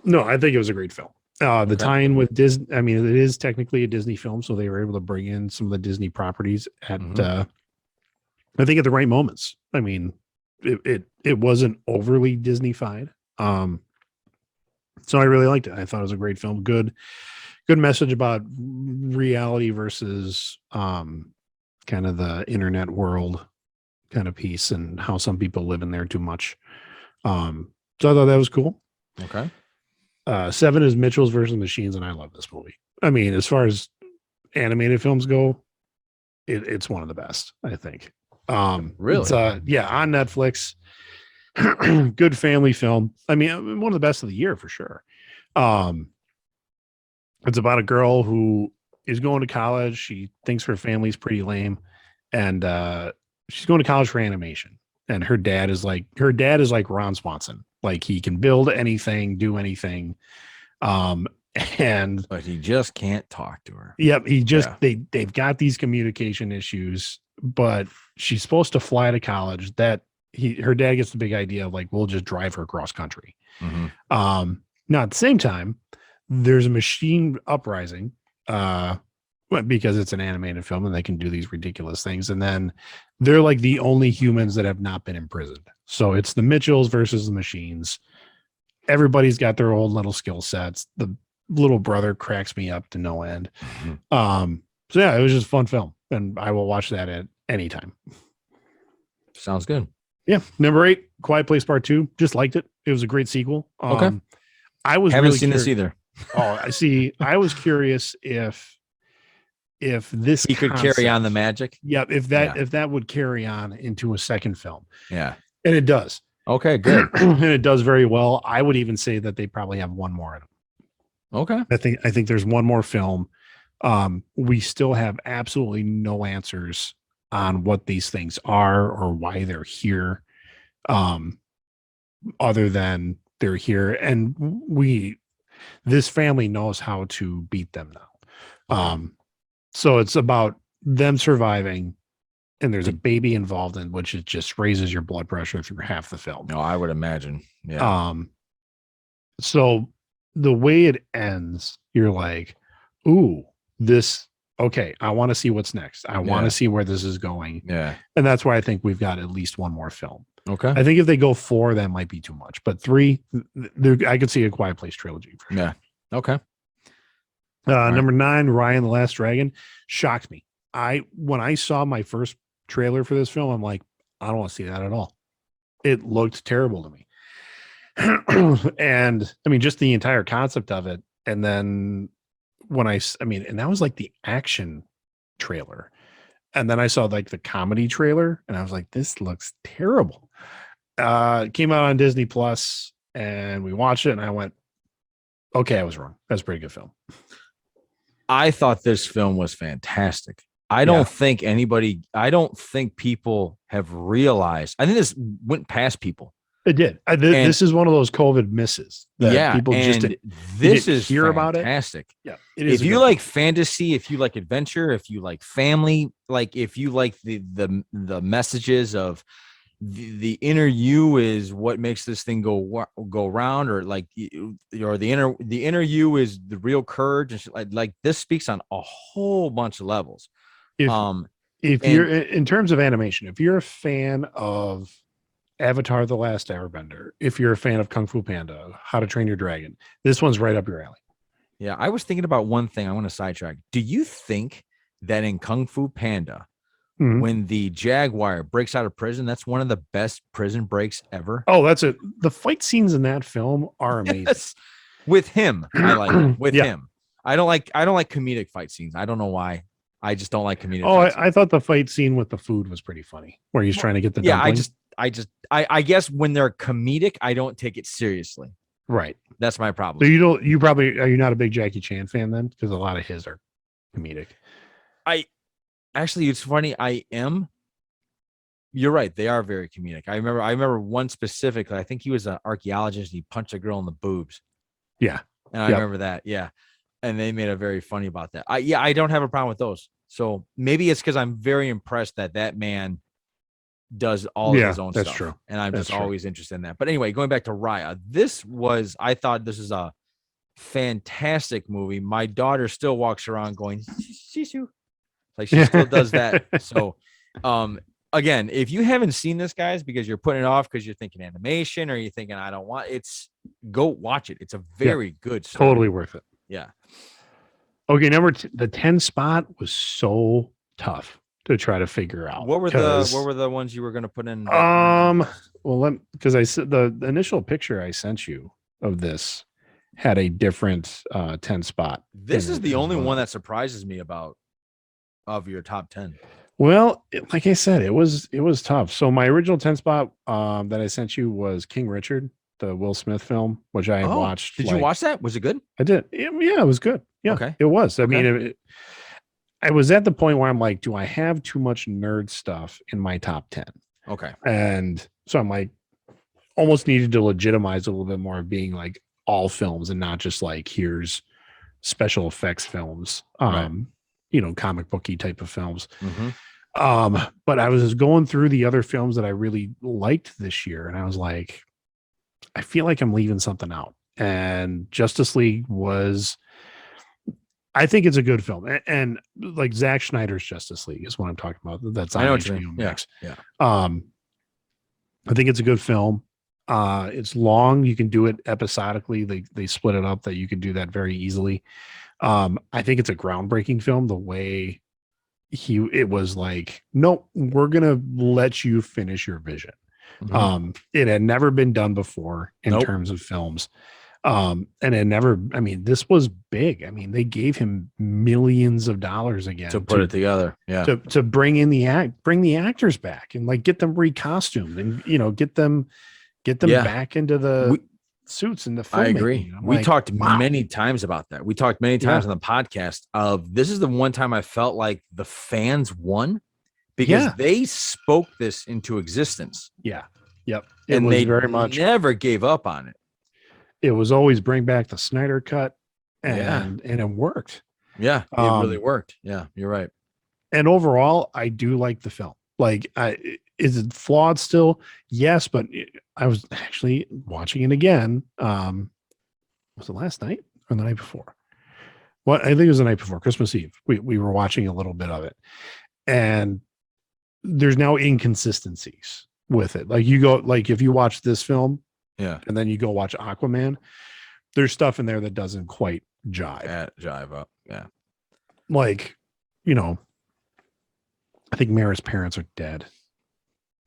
no, I think it was a great film. The tie-in with Disney, I mean, it is technically a Disney film, so they were able to bring in some of the Disney properties at I think at the right moments. I mean, it wasn't overly Disney-fied. So I really liked it. I thought it was a great film. Good message about reality versus kind of the internet world kind of piece, and how some people live in there too much. So I thought that was cool. Okay. 7 is Mitchell's versus Machines, and I love this movie. I mean, as far as animated films go, it's one of the best, I think. Really? It's, on Netflix. Good family film. I mean, one of the best of the year for sure. It's about a girl who is going to college. She thinks her family's pretty lame, and she's going to college for animation. And her dad is like Ron Swanson. Like, he can build anything, do anything. But he just can't talk to her. Yep. They've got these communication issues, but she's supposed to fly to college. Her dad gets the big idea of, like, we'll just drive her cross country. Mm-hmm. Now at the same time, there's a machine uprising, because it's an animated film and they can do these ridiculous things. And then they're like the only humans that have not been imprisoned. So it's the Mitchells versus the machines. Everybody's got their own little skill sets. The little brother cracks me up to no end. Mm-hmm. So yeah, it was just a fun film, and I will watch that at any time. Sounds good. Yeah. Number 8, Quiet Place Part 2. Just liked it. It was a great sequel. Okay. I haven't really seen this either. Oh, I see. I was curious if this he could carry on the magic. Yeah, if that would carry on into a second film. Yeah. And it does. Okay, good. And it does very well. I would even say that they probably have one more in them. Okay. I think there's one more film. We still have absolutely no answers on what these things are or why they're here. Other than they're here, and this family knows how to beat them now. So it's about them surviving, and there's a baby involved in, which it just raises your blood pressure through half the film. No, I would imagine. Yeah. So the way it ends, you're like, ooh, okay, I want to see what's next. I want to see where this is going. Yeah. And that's why I think we've got at least one more film. Okay. I think if they go 4, that might be too much. But 3, I could see a Quiet Place trilogy. For sure. Yeah. Okay. Number 9, Ryan the Last Dragon, shocked me. When I saw my first trailer for this film, I'm like, I don't want to see that at all. It looked terrible to me. And I mean, just the entire concept of it. And then and that was like the action trailer. And then I saw like the comedy trailer, and I was like, this looks terrible. It came out on Disney Plus, and we watched it, and I went, okay, I was wrong. That's a pretty good film. I thought this film was fantastic. I don't think people have realized. I think this went past people. It did. This is one of those COVID misses that people just didn't hear about it. Fantastic. Yeah. If you like fantasy, if you like adventure, if you like family, like if you like the messages of the inner you is what makes this thing go round, or like, or the inner you is the real courage, and like this speaks on a whole bunch of levels. If you're in terms of animation, if you're a fan of Avatar: The Last Airbender, if you're a fan of Kung Fu Panda, How to Train Your Dragon, this one's right up your alley. Yeah, I was thinking about one thing. I want to sidetrack. Do you think that in Kung Fu Panda, when the jaguar breaks out of prison, that's one of the best prison breaks ever? Oh, that's it. The fight scenes in that film are amazing. Yes. With him, I like it. With him. I don't like comedic fight scenes. I don't know why. I just don't like comedic. Oh, I thought the fight scene with the food was pretty funny, where he's trying to get the dumpling. I guess when they're comedic, I don't take it seriously. Right. That's my problem. So are you not a big Jackie Chan fan then? Because a lot of his are comedic. Actually, it's funny. I am. You're right. They are very comedic. I remember one specifically. I think he was an archaeologist. And he punched a girl in the boobs. Yeah. And I remember that. Yeah. And they made it very funny about that. I don't have a problem with those. So maybe it's because I'm very impressed that man does all of his own stuff. That's true. And I'm just always interested in that. But anyway, going back to Raya, I thought this is a fantastic movie. My daughter still walks around going, Shishu. Like she still does that. So, again, if you haven't seen this, guys, because you're putting it off because you're thinking animation or you're thinking I don't want go watch it. It's a very good story. Totally worth it. Yeah. Okay, the 10 spot was so tough to try to figure out. What were the ones you were going to put in? Because I said the initial picture I sent you of this had a different 10 spot. This is the only one that surprises me of your top 10. Well, like I said, it was tough. So my original 10 spot that I sent you was King Richard, the Will Smith film, which I had watched. Did you watch that? Was it good? I did. Yeah, it was good. Yeah, okay. It was. I mean, I was at the point where I'm like, do I have too much nerd stuff in my top 10? Okay. And so I'm like, almost needed to legitimize a little bit more of being like all films and not just like, here's special effects films, comic booky type of films. Mm-hmm. But I was just going through the other films that I really liked this year. And I was like, I feel like I'm leaving something out. And Justice League I think it's a good film, and like Zack Snyder's Justice League is what I'm talking about. That's on HBO Max. Yeah. I think it's a good film. It's long. You can do it episodically. They split it up that you can do that very easily. I think it's a groundbreaking film. The way it was like, nope, we're gonna let you finish your vision. Mm-hmm. It had never been done before in terms of films. And this was big. I mean, they gave him millions of dollars again to put it together. Yeah. To bring the actors back and like get them recostumed and, get them back into the suits and the filmmaking. I agree. We talked many times about that. We talked many times on the podcast of this is the one time I felt like the fans won because they spoke this into existence. Yeah. Yep. And they very much never gave up on it. It was always bring back the Snyder cut and it worked. Yeah, it really worked. Yeah, you're right. And overall, I do like the film. Like, is it flawed still? Yes, but I was actually watching it again. Was it last night or the night before? Well, I think it was the night before, Christmas Eve. We were watching a little bit of it. And there's now inconsistencies with it. Like if you watch this film, and then you go watch Aquaman, there's stuff in there that doesn't quite jive up. Yeah. Like, I think Mara's parents are dead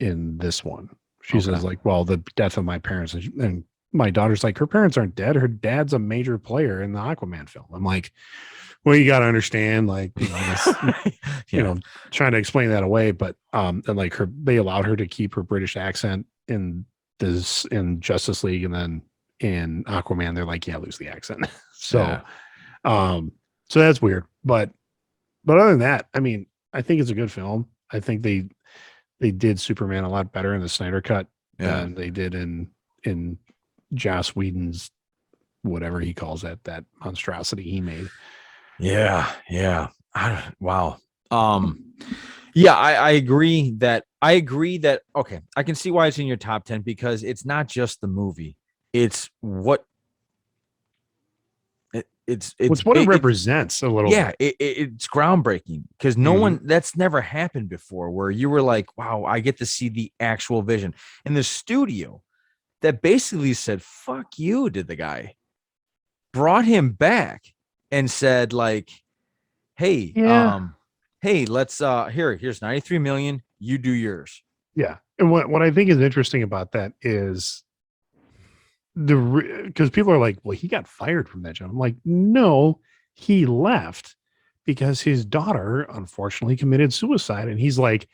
in this one. She says like, well, the death of my parents, and my daughter's like, her parents aren't dead. Her dad's a major player in the Aquaman film. I'm like, well, you got to understand, like, trying to explain that away. But, and like they allowed her to keep her British accent in Justice League, and then in Aquaman they're like, lose the accent. So that's weird, but other than that, I mean, I think it's a good film. I think they did Superman a lot better in the Snyder cut than they did in Joss Whedon's whatever he calls that monstrosity he made. Wow. I agree that okay, I can see why it's in your top 10 because it's not just the movie. It's what it's what it represents a little bit. It's groundbreaking because no one that's never happened before where you were like, wow, I get to see the actual vision. And the studio that basically said, fuck you, did the guy brought him back and said like, hey, let's here's 93 million. You do yours. Yeah. And what I think is interesting about that is because people are like, well, he got fired from that job. I'm like, no, he left because his daughter unfortunately committed suicide. And he's like,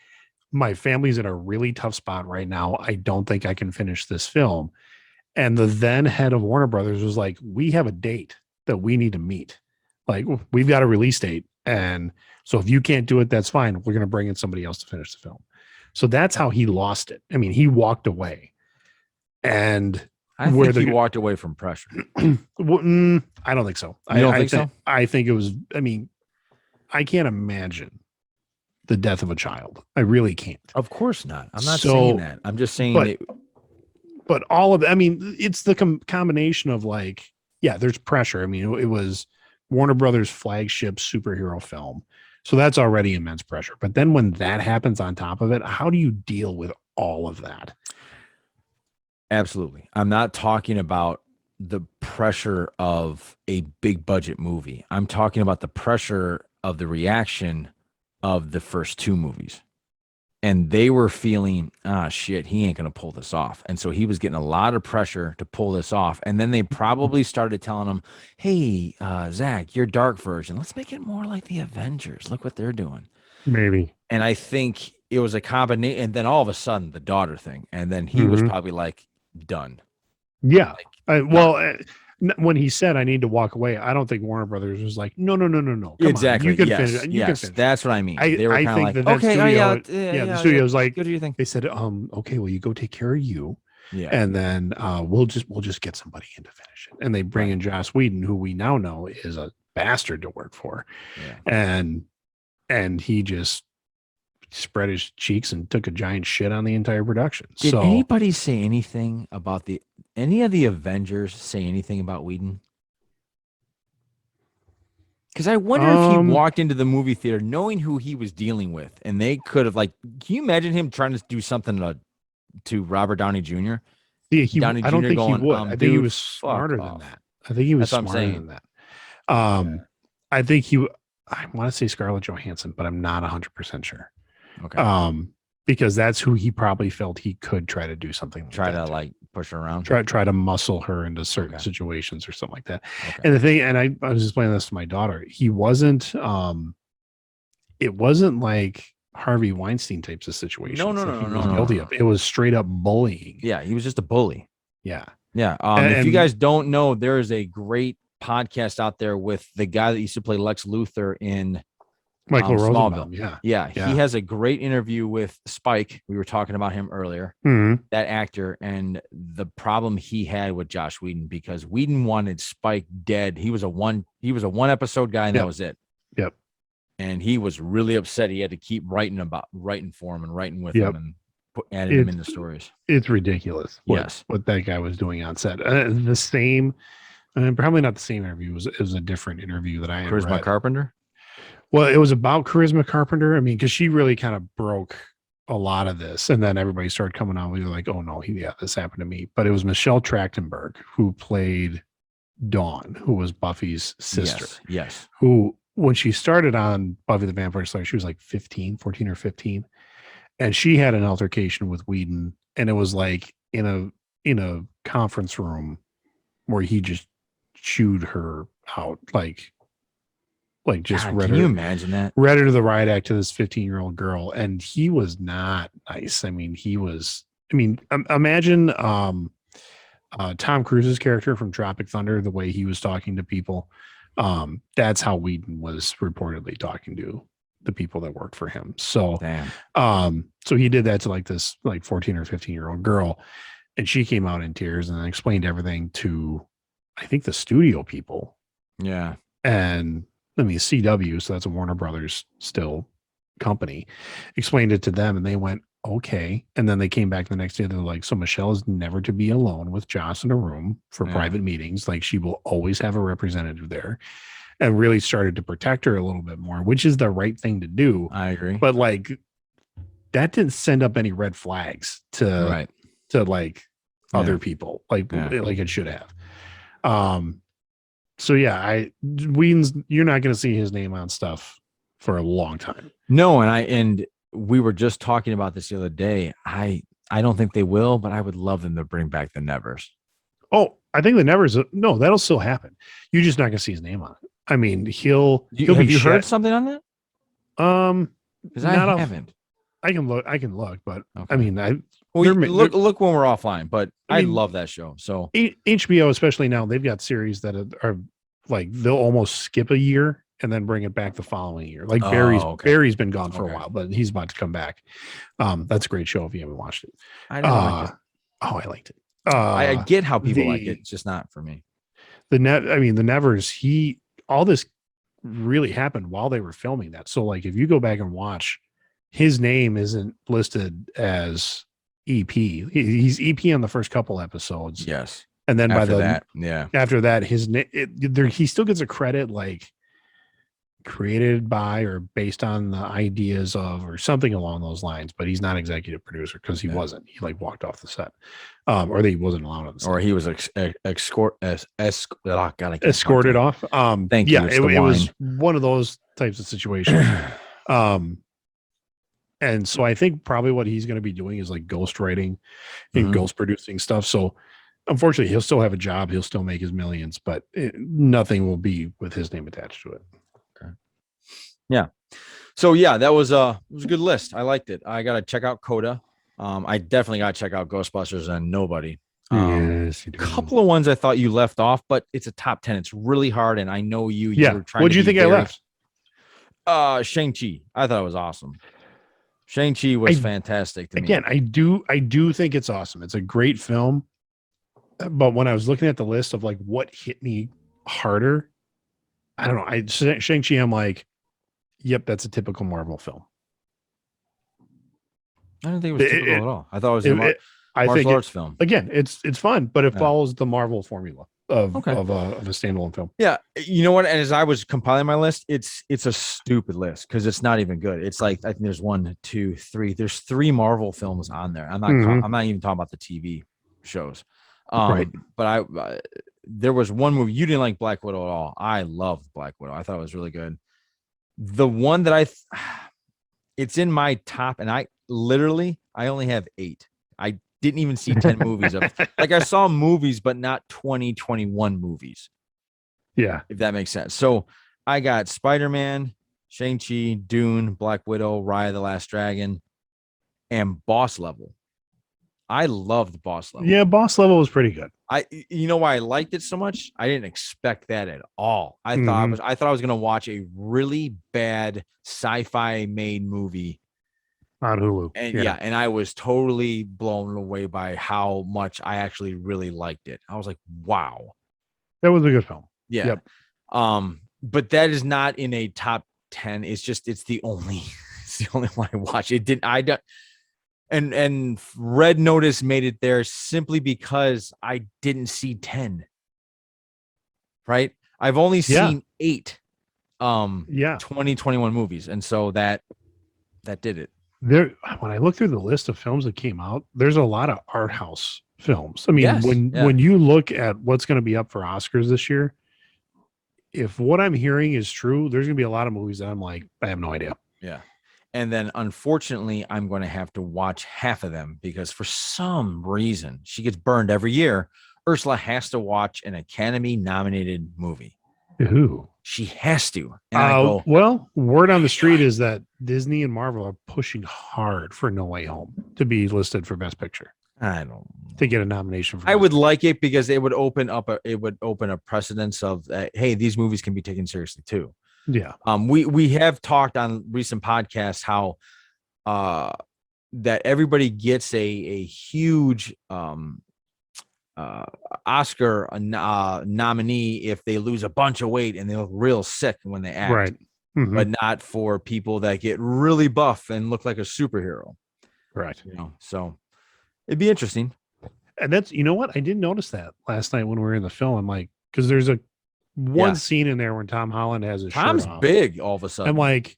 my family's in a really tough spot right now. I don't think I can finish this film. And the then head of Warner Brothers was like, we have a date that we need to meet. Like, we've got a release date. And so if you can't do it, that's fine. We're going to bring in somebody else to finish the film. So that's how he lost it. I mean, he walked away. And I think he walked away from pressure. I don't think so. You don't think so? I think it was, I mean, I can't imagine the death of a child. I really can't. Of course not. I'm not saying that. I'm just saying but all of it, I mean, it's the combination of like, yeah, there's pressure. I mean, it was Warner Brothers' flagship superhero film. So that's already immense pressure. But then when that happens on top of it, how do you deal with all of that? Absolutely. I'm not talking about the pressure of a big budget movie. I'm talking about the pressure of the reaction of the first two movies. And they were feeling, shit, he ain't going to pull this off. And so he was getting a lot of pressure to pull this off. And then they probably started telling him, hey, Zach, your dark version, let's make it more like the Avengers. Look what they're doing. Maybe. And I think it was a combination. And then all of a sudden, the daughter thing. And then he was probably like, done. Yeah. When he said, I need to walk away, I don't think Warner Brothers was like, no. Come exactly. On, you can finish it. You can finish. That's what I mean. They were kind of like, okay, studio, the studio was like, what do you think? They said, okay, well, you go take care of you. Yeah. And then we'll just get somebody in to finish it. And they bring in Joss Whedon, who we now know is a bastard to work for. Yeah. And he just spread his cheeks and took a giant shit on the entire production. Did anybody say anything about any of the Avengers say anything about Whedon? Because I wonder if he walked into the movie theater knowing who he was dealing with, and they could have can you imagine him trying to do something to Robert Downey Jr.? Yeah, I don't think he would. I think he was smarter than that. I think he was smarter than that. I think I want to say Scarlett Johansson, but I'm not 100% sure. Okay. Because that's who he probably felt he could try to do something. Push her around. Try to muscle her into certain situations or something like that. Okay. And the thing, and I was explaining this to my daughter. He wasn't. It wasn't like Harvey Weinstein types of situations. No. It was straight up bullying. Yeah, he was just a bully. Yeah. If you guys don't know, there is a great podcast out there with the guy that used to play Lex Luthor in Michael Smallville. Yeah. He has a great interview with Spike. We were talking about him earlier, that actor, and the problem he had with Joss Whedon, because Whedon wanted Spike dead. He was a one episode guy, and that was it. Yep. And he was really upset. He had to keep writing for him and writing with him and adding him into stories. It's ridiculous. What that guy was doing on set. The same, probably not the same interview. It was a different interview that I had Charisma Carpenter. Well, it was about Charisma Carpenter. I mean, because she really kind of broke a lot of this, and then everybody started coming on. We were like, "Oh no, this happened to me." But it was Michelle Trachtenberg who played Dawn, who was Buffy's sister. Yes. Who, when she started on Buffy the Vampire Slayer, she was like 14 or 15, and she had an altercation with Whedon, and it was like in a conference room where he just chewed her out, like just God, can you imagine that? Read her to the riot act to this 15-year-old girl, and he was not nice. I mean, imagine Tom Cruise's character from Tropic Thunder, the way he was talking to people. That's how Whedon was reportedly talking to the people that worked for him. So, so he did that to this 14 or 15-year-old girl, and she came out in tears and then explained everything to, I think, the studio people. Yeah. And CW, so that's a Warner Brothers still company, explained it to them, and they went, okay. And then they came back the next day. They're like, so Michelle is never to be alone with Joss in a room for private meetings. Like, she will always have a representative there, and really started to protect her a little bit more, which is the right thing to do. I agree. But that didn't send up any red flags to other people like it should have. So Whedon's, you're not going to see his name on stuff for a long time. No, and we were just talking about this the other day. I don't think they will, but I would love them to bring back the Nevers. Oh, I think the Nevers, no, that'll still happen. You're just not going to see his name on it. I mean, he'll have you heard something on that? Because I haven't. I can look, but okay. I mean, look when we're offline. But I love that show. So HBO, especially now, they've got series that are like they'll almost skip a year and then bring it back the following year. Like Barry's been gone for a while, but he's about to come back. That's a great show if you haven't watched it. I didn't like it. Oh, I liked it. I get how people like it. It's just not for me. The Nevers, all this really happened while they were filming that. So like if you go back and watch, his name isn't listed as EP. He's EP on the first couple episodes. Yes. And then after that, his name, he still gets a credit like created by or based on the ideas of or something along those lines, but he's not executive producer because he wasn't. He like walked off the set, or he wasn't allowed on the set. Or he was escorted off. Thank you. It was one of those types of situations. And so I think probably what he's going to be doing is like ghostwriting and ghost producing stuff. So unfortunately, he'll still have a job. He'll still make his millions, but nothing will be with his name attached to it. Okay. Yeah. So yeah, that was it was a good list. I liked it. I got to check out Coda. I definitely got to check out Ghostbusters and Nobody. Yes, you do. A couple of ones I thought you left off, but it's a top 10. It's really hard. And I know you were trying. What do you think I left? Shang Chi. I thought it was awesome. Shang Chi was fantastic to me. Again, I do think it's awesome. It's a great film. But when I was looking at the list of like what hit me harder, I don't know. Shang-Chi, I'm like, yep, that's a typical Marvel film. I didn't think it was typical at all. I thought it was a martial arts film. Again, it's fun, but it follows the Marvel formula of a standalone film. Yeah, you know what? And as I was compiling my list, it's a stupid list because it's not even good. It's like I think there's 1, 2, 3. There's 3 Marvel films on there. I'm not even talking about the TV shows. Right. But there was one movie you didn't like Black Widow at all. I loved Black Widow. I thought it was really good. The one that it's in my top, and I only have 8. I didn't even see 10 movies of it. Like I saw movies, but not 2021 movies. Yeah. If that makes sense. So I got Spider-Man, Shang-Chi, Dune, Black Widow, Raya the Last Dragon, and Boss Level. I loved Boss Level. Yeah, Boss Level was pretty good. You know why I liked it so much? I didn't expect that at all. I thought I was gonna watch a really bad sci-fi made movie on Hulu. And I was totally blown away by how much I actually really liked it. I was like, wow. That was a good film. Yeah. Yep. But that is not in a top 10. It's the only one I watched. And Red Notice made it there simply because I didn't see 10. Right? I've only seen 8 2021 movies. And so that did it. When I look through the list of films that came out, there's a lot of art house films. I mean, when you look at what's going to be up for Oscars this year, if what I'm hearing is true, there's going to be a lot of movies that I'm like, I have no idea. Yeah. And then, unfortunately, I'm going to have to watch half of them because for some reason, she gets burned every year. Ursula has to watch an Academy-nominated movie. Ooh. She has to. And well, word on the street is that Disney and Marvel are pushing hard for No Way Home to be listed for Best Picture. To get a nomination for. I would like it because it would open up a precedence of hey, these movies can be taken seriously too. Yeah. We have talked on recent podcasts how that everybody gets a huge Oscar nominee if they lose a bunch of weight and they look real sick when they act. Right. Mm-hmm. But not for people that get really buff and look like a superhero. Right. So it'd be interesting. And that's, you know what? I didn't notice that last night when we were in the film. I'm like, because there's one scene in there when Tom Holland has his Tom's shirt off. big all of a sudden. I'm like,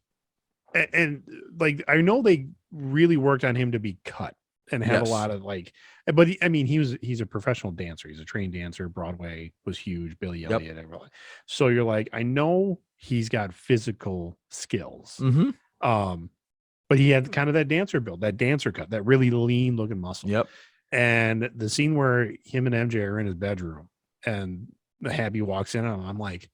and like, I know they really worked on him to be cut and have a lot of like, but he's a professional dancer. He's a trained dancer. Broadway was huge. Billy Elliot, everyone. So you're like, I know he's got physical skills. Mm-hmm. But he had kind of that dancer build, that dancer cut, that really lean looking muscle. Yep. And the scene where him and MJ are in his bedroom and Happy walks in, I'm like,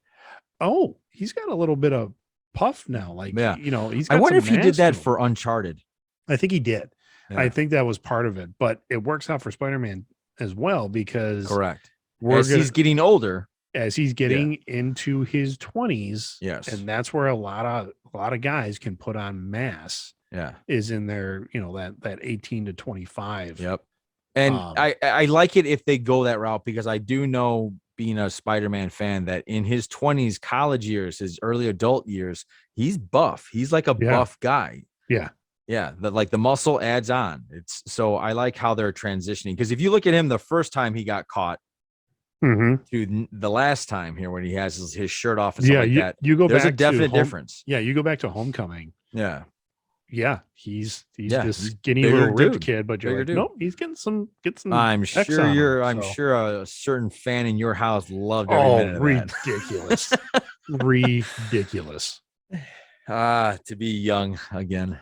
Oh, he's got a little bit of puff now. Like, Yeah. he's got I wonder if he did that to for Uncharted. I think he did. Yeah. I think that was part of it, but it works out for Spider-Man as well because correct. He's getting older, as he's getting into his 20s. Yes. And that's where a lot of guys can put on mass. Yeah. Is in their, that 18 to 25. Yep. And I like it if they go that route, because I do know, being a Spider-Man fan, that in his 20s, college years, his early adult years, he's buff. He's like a buff guy. Yeah. Yeah. The muscle adds on. So I like how they're transitioning, because if you look at him the first time he got caught to the last time here, when he has his shirt off and stuff like that, you go there's back a definite difference. Yeah. You go back to Homecoming. Yeah. Yeah, he's this skinny little ripped kid, but you're like, nope, he's getting some. I'm sure a certain fan in your house loved every minute of ridiculous, that. ridiculous. To be young again.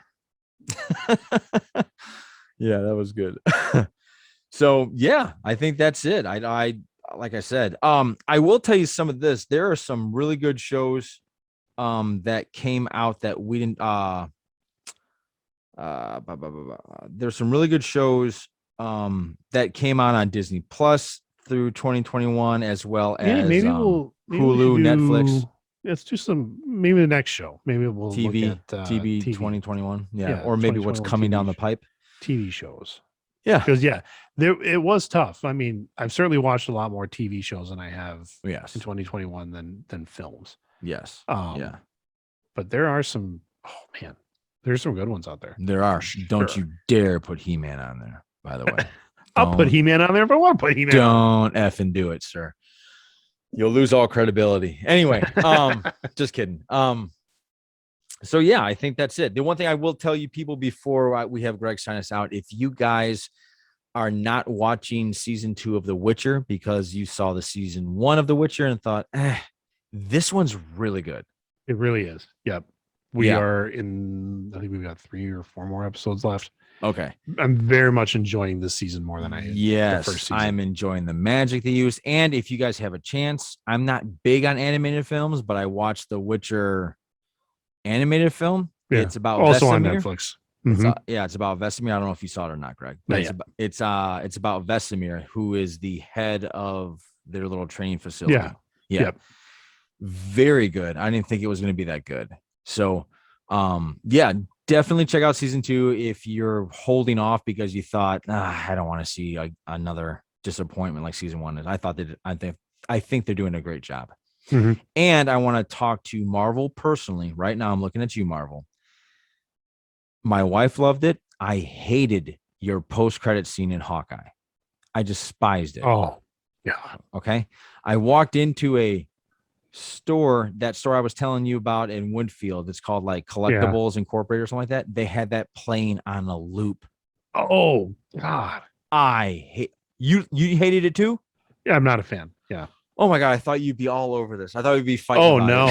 Yeah, that was good. So yeah, I think that's it. I like I said, I will tell you some of this. There are some really good shows that came out that we didn't there's some really good shows that came out on Disney Plus through 2021, as well as maybe Hulu, Netflix. Let's do maybe the next show. Maybe we'll TV, look at TV 2021. Yeah, or maybe what's coming down the pipe. TV shows. Yeah, because it was tough. I mean, I've certainly watched a lot more TV shows than I have in 2021 than films. Yes. But there are some. Oh man. There's some good ones out there. There are. Don't you dare put He-Man on there, by the way. I'll put He-Man on there if I want to put He-Man on there. Don't effing do it, sir. You'll lose all credibility. Anyway, just kidding. So yeah, I think that's it. The one thing I will tell you people before we have Greg sign us out, if you guys are not watching season 2 of The Witcher because you saw the season 1 of The Witcher and thought, this one's really good. It really is. Yep. We are in, I think we've got 3 or 4 more episodes left. Okay. I'm very much enjoying this season more than I did the first season. I'm enjoying the magic they use. And if you guys have a chance, I'm not big on animated films, but I watched the Witcher animated film. Yeah. It's about also Vesemir. on Netflix. It's about Vesemir. I don't know if you saw it or not, Greg. It's about Vesemir, who is the head of their little training facility. Yeah. Yep. Very good. I didn't think it was going to be that good. So, definitely check out season 2 if you're holding off because you thought, I don't want to see another disappointment like season 1 is. I think they're doing a great job. And I want to talk to Marvel personally. Right now, I'm looking at you, Marvel. My wife loved it. I hated your post-credit scene in Hawkeye. I despised it. Oh, yeah. Okay. I walked into a store I was telling you about in Woodfield. It's called like Collectibles Incorporated or something like that. They had that playing on a loop. Oh God. I hate you hated it too? Yeah, I'm not a fan. Yeah. Oh my God. I thought you'd be all over this. I thought we'd be fighting. Oh no,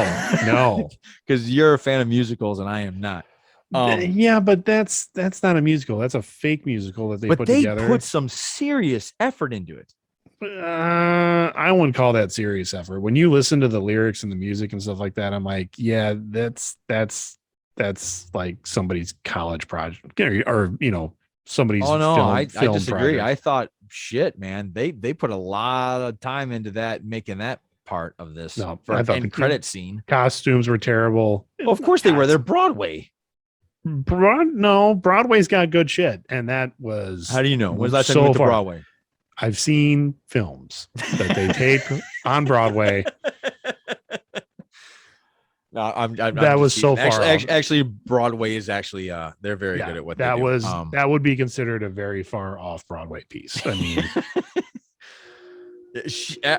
no. Because you're a fan of musicals and I am not. Yeah, but that's not a musical. That's a fake musical that they put together. But they put some serious effort into it. I wouldn't call that serious effort. When you listen to the lyrics and the music and stuff like that, I'm like, yeah, that's like somebody's college project or somebody's. Oh no, I disagree. Project. I thought, shit, man, they put a lot of time into that, making that part of this. No, for an end credit scene. Costumes were terrible. Well, of course they were. They're Broadway. Broadway's got good shit, and that was. How do you know? When's the last time you went to Broadway? I've seen films that they tape on Broadway. No, that was so far. Actually, Broadway is actually they're very good at what that they do. was. That would be considered a very far off Broadway piece. I mean,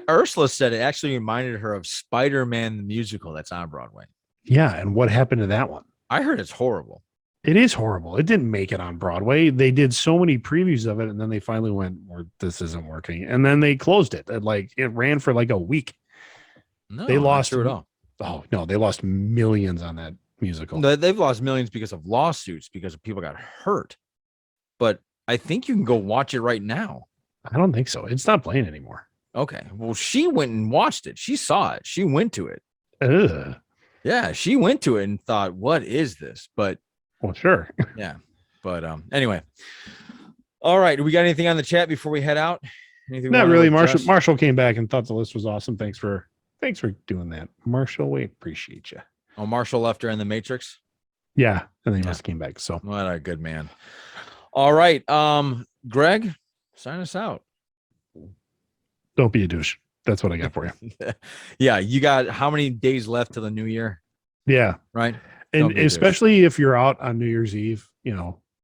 Ursula said it actually reminded her of Spider-Man the musical that's on Broadway. Yeah, and what happened to that one? I heard it's horrible. It is horrible. It didn't make it on Broadway. They did so many previews of it, and then they finally went, "This isn't working," and then they closed it. It ran for like a week. No, they lost. Not true at all. Oh no, they lost millions on that musical. They've lost millions because of lawsuits, because people got hurt. But I think you can go watch it right now. I don't think so. It's not playing anymore. Okay. Well, she went and watched it. She saw it. She went to it. Yeah, she went to it and thought, "What is this?" But well, sure. Yeah, but anyway. All right, do we got anything on the chat before we head out? Anything Not really. Marshall came back and thought the list was awesome. Thanks for doing that, Marshall. We appreciate you. Oh, Marshall left her in the Matrix. Yeah, and then he just came back. So what a good man. All right, Greg, sign us out. Don't be a douche. That's what I got for you. Yeah, you got how many days left till the new year? Yeah, right. And especially if you're out on New Year's Eve,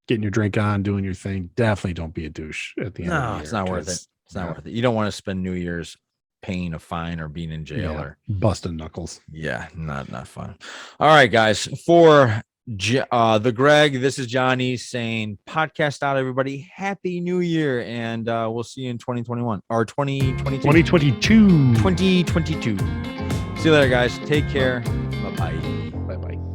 getting your drink on, doing your thing, definitely don't be a douche at the end of the year. It's not worth it. It's not worth it. You don't want to spend New Year's paying a fine or being in jail or busting knuckles. Yeah, not fun. All right, guys. For the Greg, this is Johnny saying podcast out, everybody. Happy New Year, and we'll see you in 2021 or 2022. 2022. See you later, guys. Take care. Bye-bye. Bye-bye.